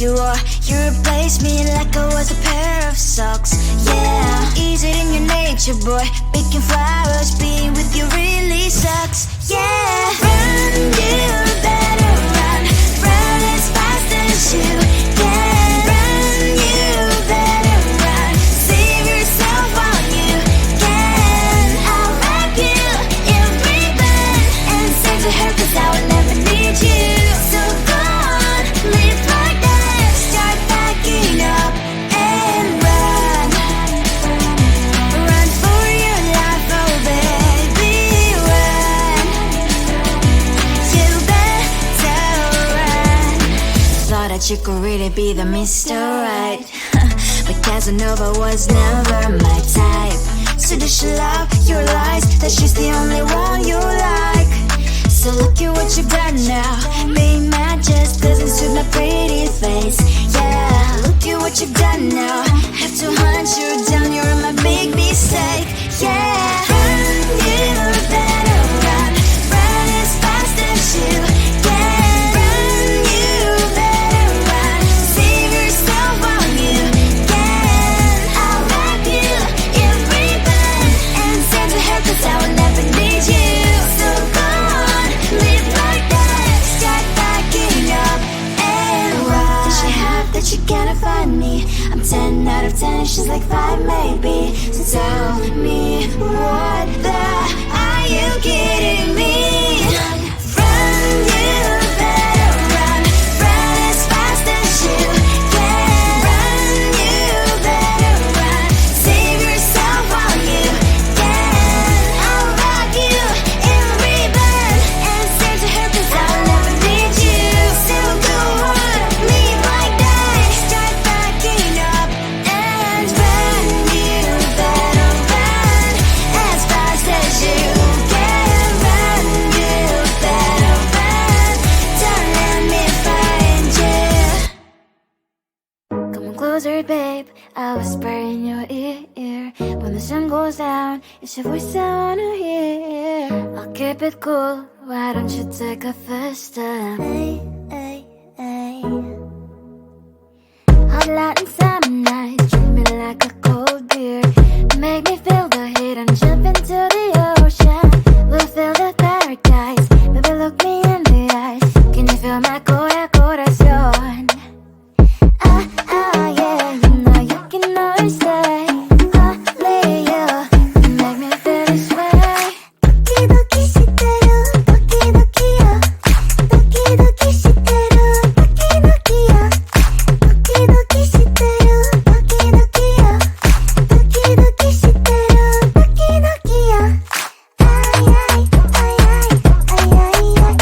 you are. You replaced me like I was a pair of socks. Yeah, is it in your nature, boy? Picking flowers, being with you really sucks. Yeah, run, you better run. Run as fast as you can. Run, you better run. Save yourself while you can. I'll wrap you in ribbon and send to her, 'cause I will never need you. So go on, live like that. Start backing up and run. Run for your life, oh baby, run. You better run. Thought that you could really be the Mr. Right, but Casanova was never my type. So does she love your lies, that she's the only one you like? So look at what you've done now. Being mad just doesn't suit my pretty face. Yeah, look at what you've done now. Have to hunt you down, you're my big mistake. Yeah, run, you better run. Run as fast as you can. Run, you better run. Save yourself while you can. I'll wrap you in ribbon and send to her, 'cause I will never need you. So go on, live like that. Start backing up and run. Does she have that you cannot find me? I'm 10 out of 10, she's like 5 maybe. So tell me, what the, are you kidding me? Run, you better run. Run as fast as you can. Run, you better run. Save yourself while you can. I'll wrap you in ribbon and send to her, 'cause I will never need you. So go on, live like that. Start backing up and run. You better run as fast as you can. Run, you better run. Don't let me find you. Come on closer, babe, I'll whisper in your ear. When the sun goes down, it's your voice I wanna hear. I'll keep it cool, why don't you take a first step? Hey, hey, hey. Hot light and summer nights, treat me like a cold beer. Make me feel the heat and jump into the ocean. We'll feel the paradise, baby look me in the eyes. Can you feel my corazón? Yeah, you know you can always stay. Only you can make me feel this way. Doki doki shiteru, doki doki yo. Doki doki shiteru, doki doki yo. Doki doki shiteru, doki doki yo. Doki doki shiteru, doki doki yo. Ay ay ay ay ay ay ay.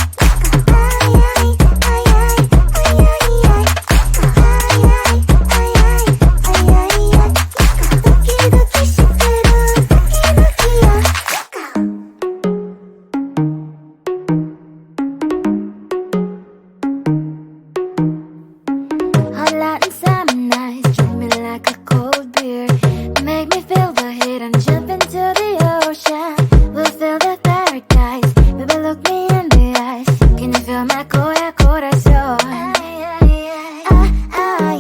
Ay ay ay ay ay ay ay. Hot light and summer nights, treat me like a cold beer. Make me feel the heat and jump into the ocean. We'll feel the paradise, baby look me in the eyes. Can you feel my corazón?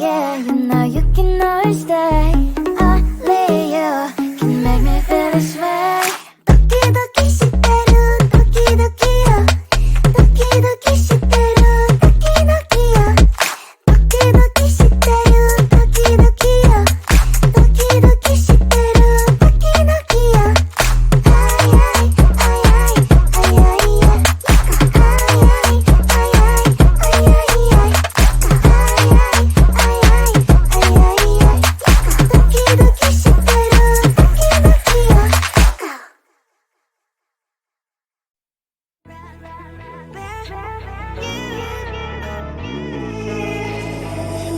Yeah, you know you can always stay. Only you can make me feel this way. Doki doki shiteru, doki doki yo. Doki doki shiteru, doki doki yo. Doki doki shiteru, doki doki yo. Doki doki shiteru, doki doki yo. Ay ay ay ay ay ay ay. Ay ay ay ay ay ay ay. Ay ay ay ay ay ay ay. Doki doki shiteru, doki doki yo.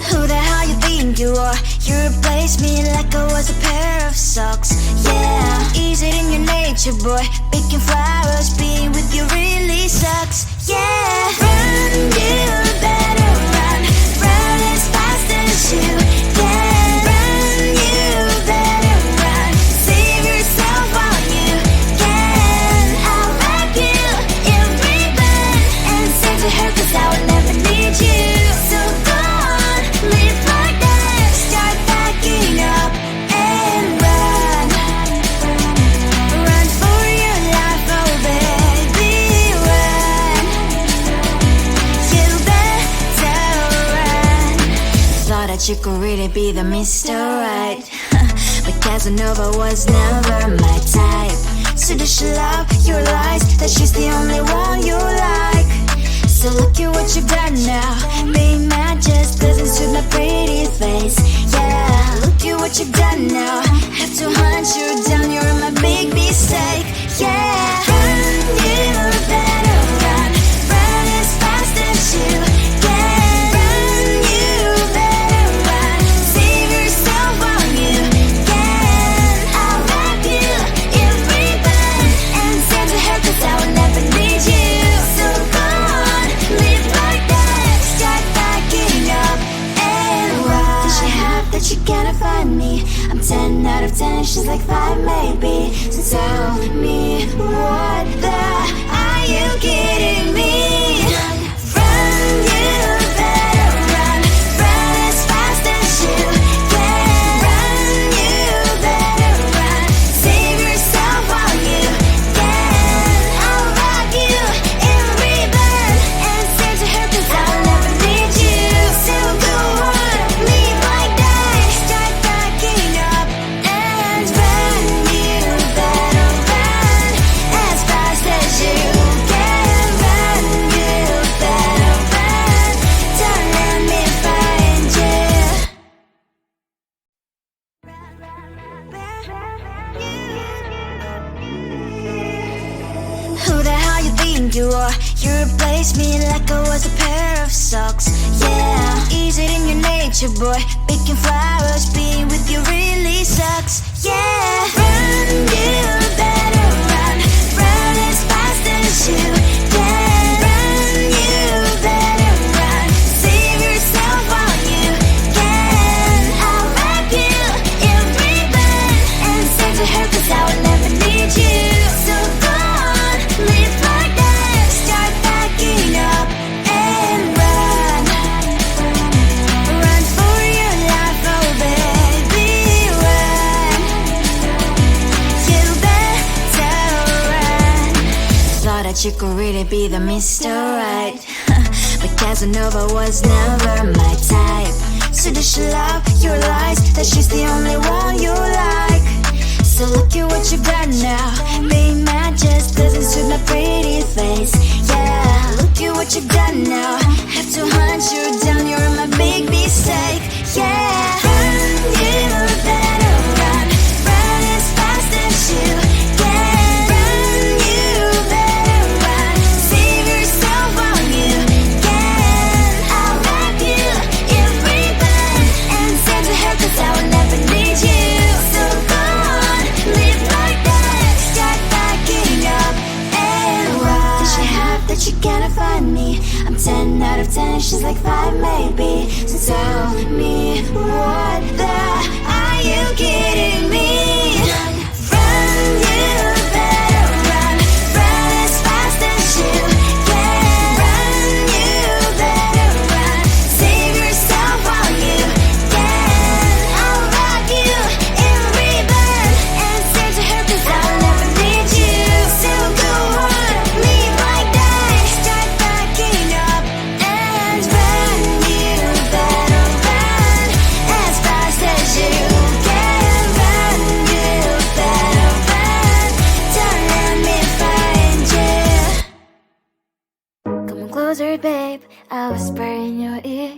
Who the hell you think you are? You replaced me like I was a pair of socks. Yeah, is it in your nature, boy? Picking flowers, being with you really sucks. Yeah, run, you better run. Run as fast as you can. Run, you better run. Save yourself while you can. I'll wrap you in ribbon and send to her, 'cause I will never need you. So go on, that you could really be the Mr. Right. But Casanova was never my type. So does she love your lies, that she's the only one you like? So look at what you've done now. Being mad just doesn't suit my pretty face. Yeah, look at what you've done now. Have to hunt you down, you're my big mistake. Yeah, run, you better run. Run as fast as you can. Run, you better run. Save yourself while you can. I'll wrap you in ribbon and send to her, 'cause I will never need you. So go on, live like that. Start backing up and run. Does she have that you cannot find me? I'm 10 out of 10, she's like 5 maybe. So tell me, what the, are you kidding me? Run, you better run. Run as fast as you can. Run, you better run. Save yourself while you can. I'll wrap you in ribbon and send to her, 'cause I'll never need you. So go on, live like that. Start backing up and run. You better run as fast as you can. Run, you better run. Don't let me find you. Who the hell you think you are? You replaced me like I was a pair of socks. Yeah, is it in your nature, boy? Picking flowers, being with you really sucks. Yeah, run, you better run. Run as fast as you can. Run, you better run. Save yourself while you can. I'll wrap you in ribbon and send to her, 'cause I will never need you. So go on, live like that. Start backing up and run. Run for your life, oh baby, run. You better run. Thought that you could really be the Mr. Right. But Casanova was never my type. So does she love your lies, that she's the only one you like? So look at what you've done now. Being mad just doesn't suit my pretty face. Yeah, look at what you've done now. Have to hunt you down, you're my big mistake. Yeah, run, you better run. Run as fast as you can. Run, you better run. Save yourself while you can. I'll wrap you in ribbon and send to her, 'cause I will never need you. So go on, live like that. Start backing up and run. Does she have that you cannot find me? I'm 10 out of 10, she's like 5 maybe. So tell me, what the, are you kidding me? Run, you better run. Run as fast as you can. Run, you better run. Save yourself while you can. I'll wrap you in ribbon and send to her, 'cause I'll never need you. So go on, live like that. Start backing up and run. You better run as fast as you can. Run, you better run. Don't let me find you. Come on closer, babe, I'll whisper in your ear.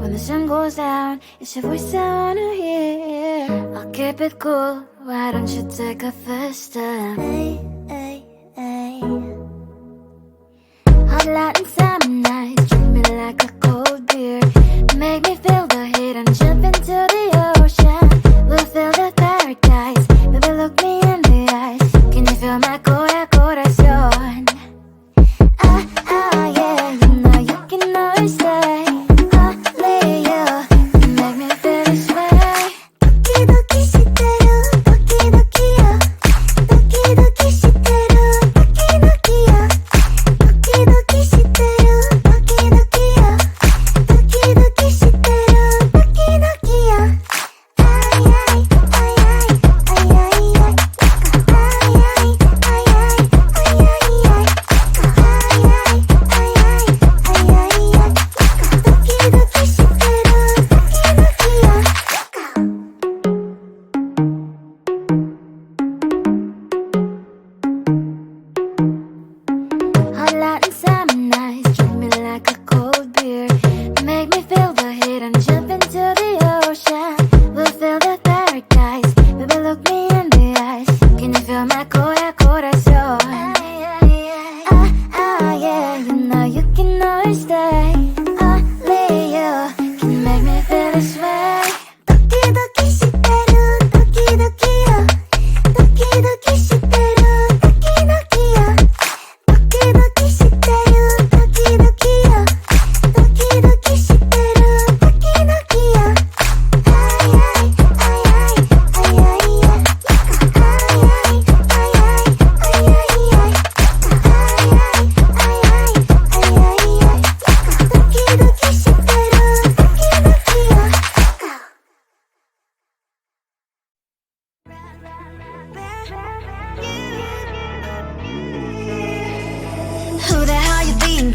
When the sun goes down, it's your voice I wanna hear. I'll keep it cool, why don't you take a first step? Hey, hey, hey. Hot light and summer nights, treat me like a cold beer. Make me feel the heat and jump into the ocean. We'll feel the paradise, baby look me in the eyes. Can you feel my corazón? Ah, ah, yeah, you know you can always stay. Only you can make me feel this way. Doki doki shiteru, doki doki yo. Doki doki shiteru, doki doki yo. Doki doki shiteru.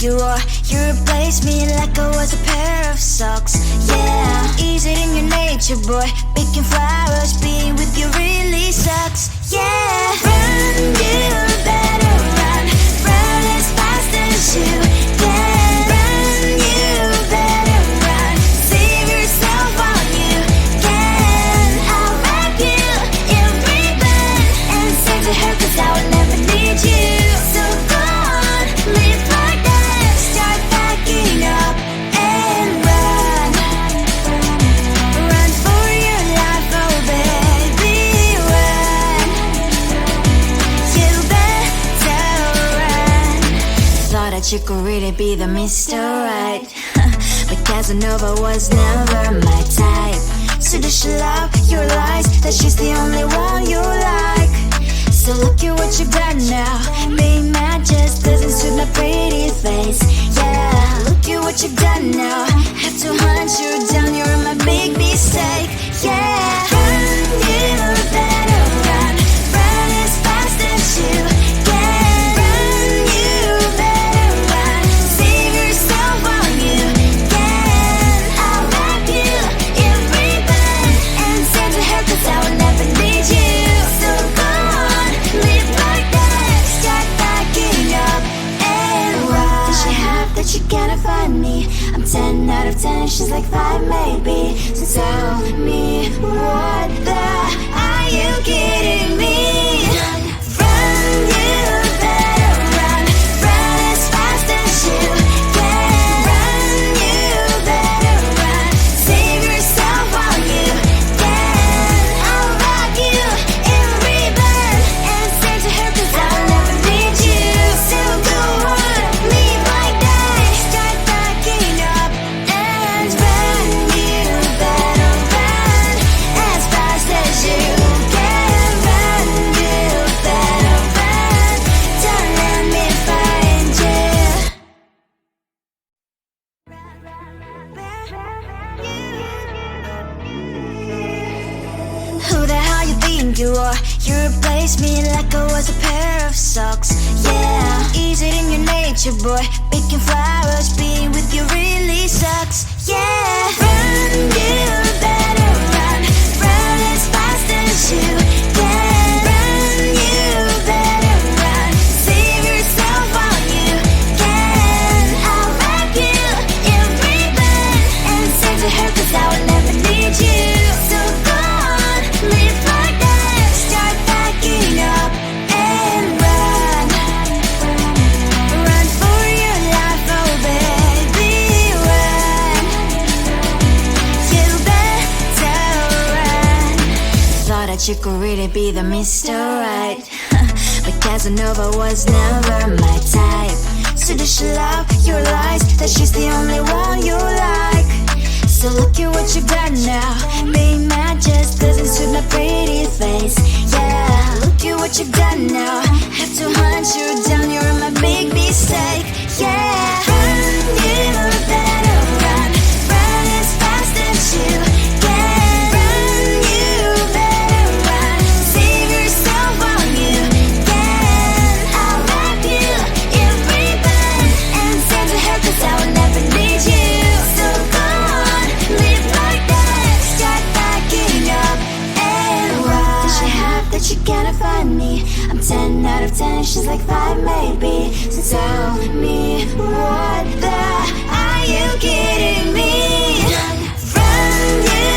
you are. You replace me like I was a pair of socks. Yeah, is it in your nature, boy? Picking flowers, being with you really sucks. Yeah, run, you better run. Run as fast as you can. Run, you better run. Save yourself while you can. I'll wrap you in ribbon and send to her, 'cause I will never need you. So go on, live like that. Start packing up and run. Run for your life, oh baby, run. You better run. Thought that you could really be the Mr. Right, but Casanova was never my type. So does she love your lies, that she's the only one you like? So look at what you've done now. Being mad just doesn't suit my pretty face. Yeah, look at what you've done now. Have to hunt you down, you're my big mistake. Yeah, run, you better run. Run as fast as you can. Run, you better run. Save yourself while you can. I'll wrap you in ribbon and send to her, 'cause I will never need you. So go on, live like that. Start packing up and run. Does she have that you cannot find me? I'm 10 out of 10, she's like 5 maybe. So tell me, what the are you kidding me? Run, you better run. Run as fast as you can. Run, you better run. Save yourself while you can. I'll wrap you in ribbon and send to her, 'cause I'll never need you. So go on, live like that. Start packing up and run. You better run as fast as you can. Run, you better run. Don't let me find you. Who the hell you think you are? You replace me like I was a pair of socks. Yeah, is it in your nature, boy? Picking flowers, being with you really sucks. Yeah, run, you better run. Run as fast as you can. Run, you better run. Save yourself while you can. I'll wrap you in ribbon and send to her, 'cause I will never need you. So go on, live like that. Start packing up and run. Run for your life, oh baby, run. You better run. Thought that you could really be the Mr. Right, but Casanova was never my type. So does she love your lies, that she's the only one you like? So look at what you've done now. Being mad just doesn't suit my pretty face. Yeah, look at what you've done now. Have to hunt you down, you're my big mistake. Yeah, run, you better run. Run as fast as you can. Run, you better run. Save yourself while you can. I'll wrap you in ribbon and send to her, 'cause I will never need you. So go on, live like that. Start packing up and run. Does she have that you cannot find me? I'm 10 out of 10, she's like 5 maybe. So tell me, what the are you kidding me? Run, you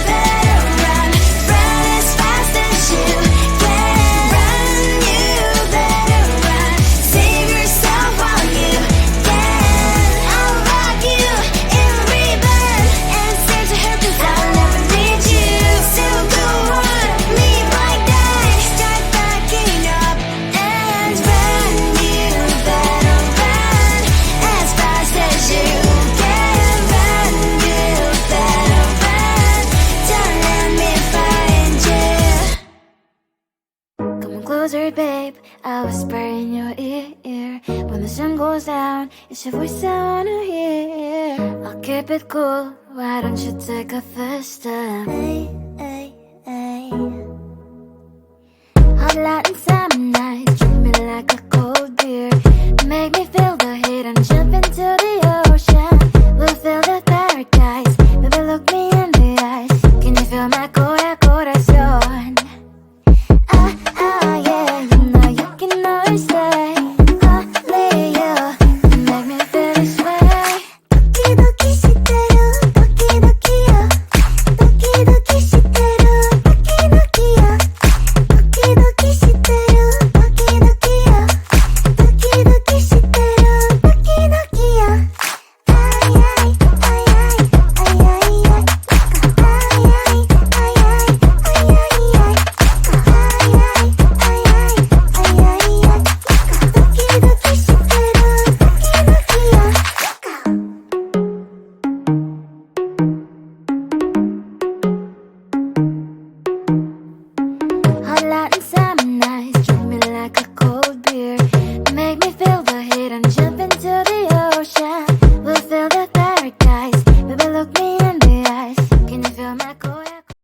better run. Run as fast as you can. Run, you better run. Save yourself while you can. I'll wrap you in ribbon and send to her, 'cause I'll never need you. So go on, live like that. Start packing up and run. You better run as fast as you can. Run, you better run. Don't let me find you. Come on closer, babe, I'll whisper in your ear. When the sun goes down, it's your voice I wanna hear. I'll keep it cool, why don't you take a first step?